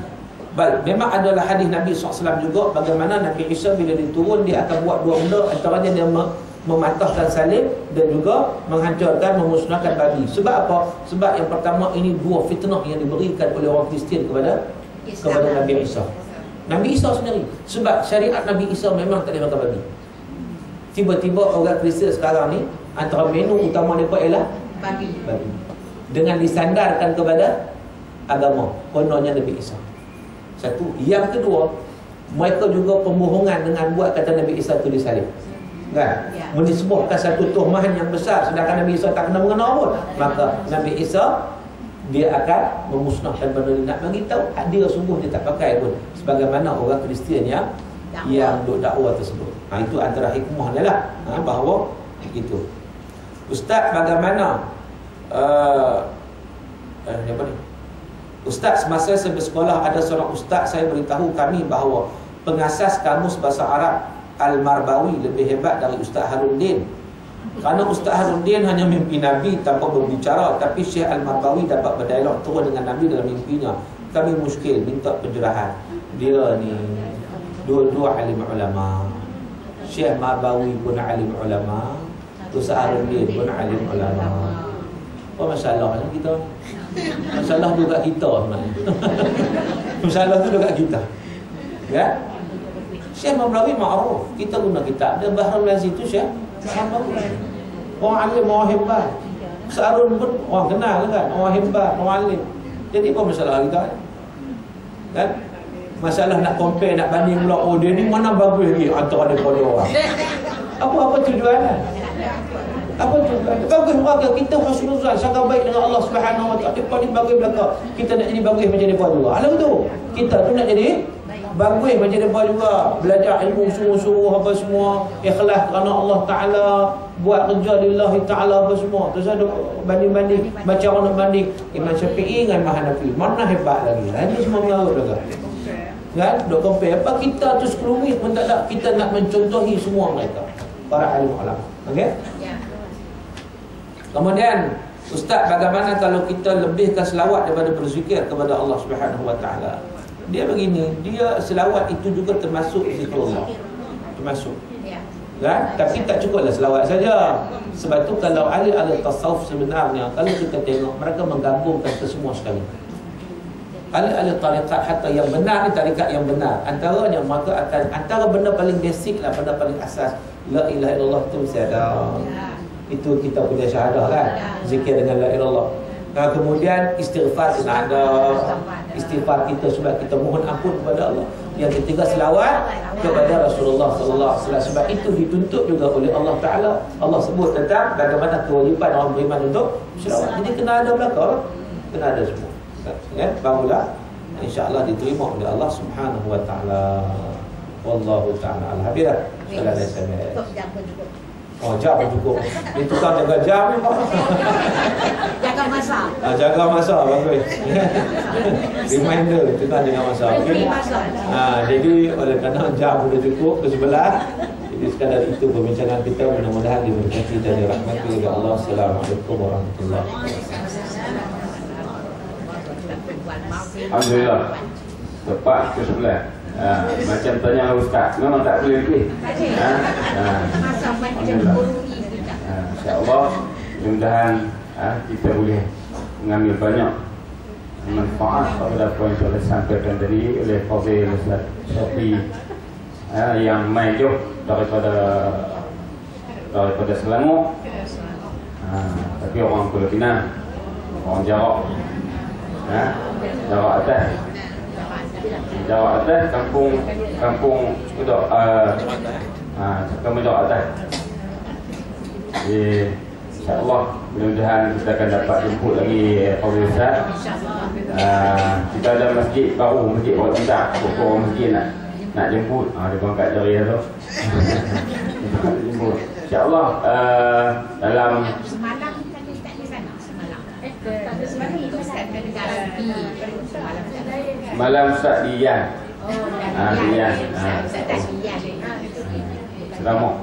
Memang adalah hadis Nabi SAW juga bagaimana Nabi Isa bila diturun dia akan buat dua benda, antaranya dia mematahkan salib dan juga menghancurkan, memusnahkan babi. Sebab apa? Sebab yang pertama ini dua fitnah yang diberikan oleh orang Kristian kepada Nabi Isa. Nabi Isa sendiri. Sebab syariat Nabi Isa memang tak boleh makan babi. Tiba-tiba orang Kristian sekarang ni antara menu utama mereka ialah babi. Dengan disandarkan kepada agama kononnya Nabi Isa. Satu. Yang kedua, mereka juga pembohongan dengan buat kata Nabi Isa itu disalib. Kan? Menisbahkan satu tuhmahan yang besar sedangkan Nabi Isa tak kena mengenal pun. Maka Nabi Isa dia akan memusnahkan benda ni. Nak bagi tahu dia sungguh dia tak pakai pun sebagaimana orang Kristian yang duk dakwah tersebut. Itu antara hikmah dia lah, bahawa itu. Ustaz bagaimana apa ni? Ustaz, semasa saya bersekolah ada seorang ustaz saya beritahu kami bahawa pengasas kamus bahasa Arab Al-Marbawi lebih hebat dari Ustaz Haruddin. Kerana Ustaz Haruddin hanya mimpi Nabi tanpa berbicara, tapi Syekh Al-Marbawi dapat berdialog terus dengan Nabi dalam mimpinya. Kami muskil minta pencerahan. Dia ni dua-dua alim ulama. Syekh Marbawi pun alim ulama, Ustaz Haruddin pun alim ulama. Apa masalahnya kita? Masalah tu kat kita sebenarnya. Masalah tu dekat kita. Ya? Syekh Marbawi ma'ruf. Kita guna kitab dan Bahrul Aziz tu Syekh Marbawi. Orang alim, orang hebat. Sarun pun orang kenal kan, orang hebat, orang alim. Jadi apa masalah kita? Kan? Masalah nak compare, nak banding pula, dia ni mana bagus lagi antara daripada orang. Apa tujuannya? Apa tujuan? Bagus warga kita husnuzan, sangat baik dengan Allah Subhanahu Wa Taala. Depa ni bagus belaka. Kita nak jadi bagus macam depa juga. Alah betul. Kita tu nak jadi bagus macam depa juga. Belajar ilmu sungguh-sungguh apa semua, ikhlas kerana Allah Taala, buat kerja lillahi taala apa semua. Terus ada banding-banding, macam orang nak banding Imam Syafi'i dengan Imam Hanafi. Mana hebat lagi? Ini semua mengarut juga. Kan? Dok compare apa kita tu sekelumit pun tak ada. Kita nak mencontohi semua mereka, para alim ulama. Okey? Ya. Kemudian Ustaz, bagaimana kalau kita lebihkan selawat daripada berzikir kepada Allah Subhanahu Wa Taala? Dia begini, dia selawat itu juga termasuk zikrullah, termasuk. Kan? Tapi tak cukuplah selawat saja. Sebab tu kalau ahli-ahli tasawuf sebenarnya, kalau kita tengok, mereka menggabungkan kesemua sekali. Ahli-ahli tarikat, hatta yang benar ni tarikat yang benar, antaranya maka akan, antara benda paling basic lah, benda paling asas, la ilaha illallah tu mesti ada. Itu kita punya syahadah kan, zikir dengan la ilaha illallah. Nah, kemudian istighfar kena ada, istighfar kita sebab kita mohon ampun kepada Allah. Yang ketiga selawat kepada Rasulullah sallallahu alaihi wasallam. Sebab itu dituntut juga oleh Allah Taala. Allah sebut tentang bagaimana kewajipan orang beriman untuk selawat. Jadi kena ada belaka, kena ada semua. Ya, barulah insya-Allah diterima oleh Allah Subhanahu Wa Taala. Wallahu taala al-habira. Salam alaikum. Oh, jam cukup. Itu kan jaga jam ni, Pak. Jaga masa. Jaga masa, bagus. Reminder, itu kan jaga masa. Okay? Jadi, oleh kerana jam sudah cukup ke sebelah, jadi sekadar itu perbincangan kita. Mudah-mudahan diberkati dan dirahmati oleh Allah. Assalamualaikum warahmatullahi wabarakatuh. Alhamdulillah. Tepat ke sebelah. Macam tanya Ustaz, memang tak boleh lebih. InsyaAllah, mudah-mudahan kita boleh mengambil banyak manfaat daripada apa yang telah disampaikan tadi oleh Fadil Ustaz Syafi yang main jauh daripada Selangor, tapi orang Pulau Pinang, orang Jarak, Jarak atas. Jarak atas, kampung Udok, kampung Udok atas. Jadi, insyaAllah mudah-mudahan kita akan dapat jemput lagi Fadil Ustaz. Kita ada masjid baru, masjid orang tidak, pokok masjid nak jemput. Dia berangkat jari tu. Jemput. InsyaAllah dalam Semalam tadi tak di sana semalam. Semalam itu Ustaz ke negara malam Ustaz di Yan. Di Yan. Selamat.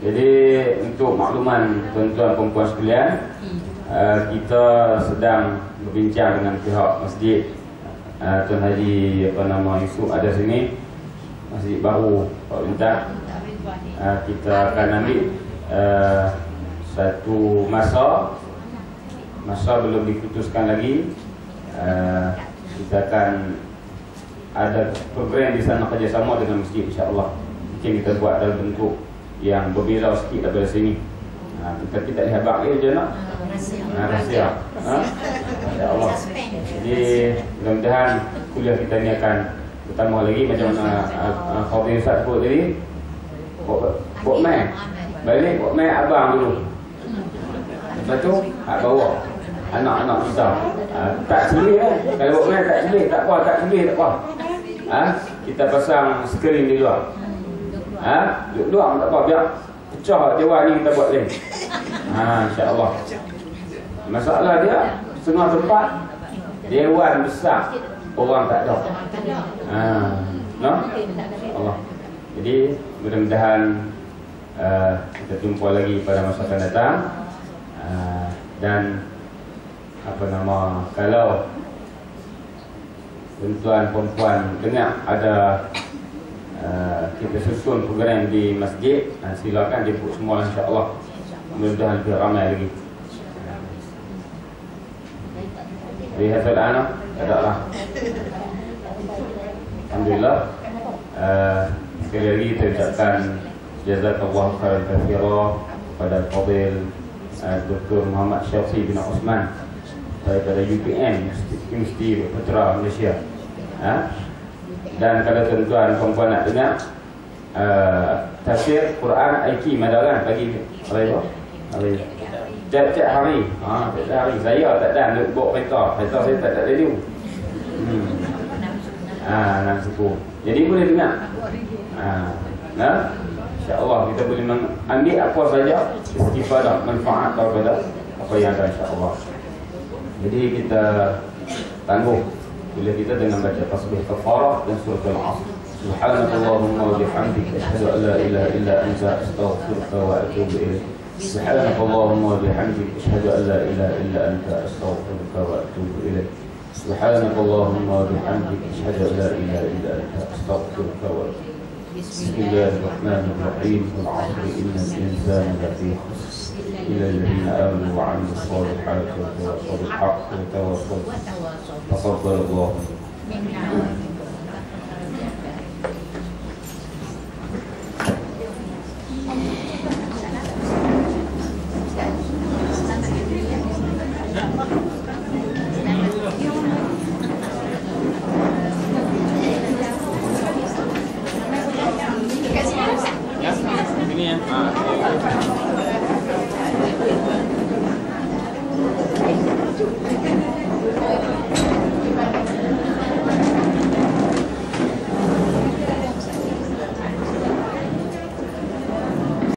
Jadi untuk makluman tuan-tuan perempuan sekalian, kita sedang berbincang dengan pihak masjid. Tuan Haji Yusuf ada sini, masjid baru Pak Bintang. Kita akan ambil satu masa belum diputuskan lagi. Kita akan ada program di sana kerjasama dengan masjid, insyaAllah. Mungkin kita buat dalam bentuk yang berbeza sikit daripada sini. Kita tidak lihat bakal je nak rahsia. InsyaAllah. Jadi mudah-mudahan kuliah kita ni akan bertambah lagi. Macam mana Fadil Ustaz sebut tadi, buat main balik, buat main abang dulu. Lepas tu bawa anak-anak kita. Tak selih kan? Kalau buat main tak selih, tak apa. Kita pasang skrin di luar. Duduk luar tak apa, biar pecah dewan ni kita buat lain. InsyaAllah. Masalah dia, setengah tempat dewan besar, orang tak ada. No? Allah. Jadi mudah-mudahan kita jumpa lagi pada masa akan datang. Dan kalau tuan-tuan perempuan dengar ada kita susun program di masjid, silakan jemput semua, insya-Allah. Mudah-mudahan lebih ramai lagi. Lihat anak ada lah. Alhamdulillah. Sekali lagi kita ucapkan jazakallahu khairan katsira pada Fadil Dr. Muhammad Syafi bin Osman daripada UPN Universiti Putra Malaysia. Dan kalau tuan-tuan perempuan nak dengar tafsir Quran IQ Madalan bagi hari tiap-tiap hari. Tiap hari saya tak ada bawa peta saya tak ada dulu. Nak suku. Jadi boleh dengar. InsyaAllah kita boleh ambil apa saja istifadah, manfaat daripada apa yang ada, insyaAllah. Jadi kita tangguh bila kita dengan baca tasbih kafarah dan surah Al-Asr. Subhanallahumma wa bihamdika asyhadu an la ilaha illa anta astaghfiruka wa atubu ilaik. سبحانك اللهم وبحمدك أشهد أن لا إله إلا أنت أستغفرك وأتوب إليك سبحانك اللهم وبحمدك أشهد أن لا إله إلا أنت أستغفرك وأتوب إليك بسم الله الرحمن الرحيم والعصر إن الإنسان لفي خسر إلا الذين آمنوا وعملوا الصالحات وتواصوا بالحق وتواصوا تقبل الله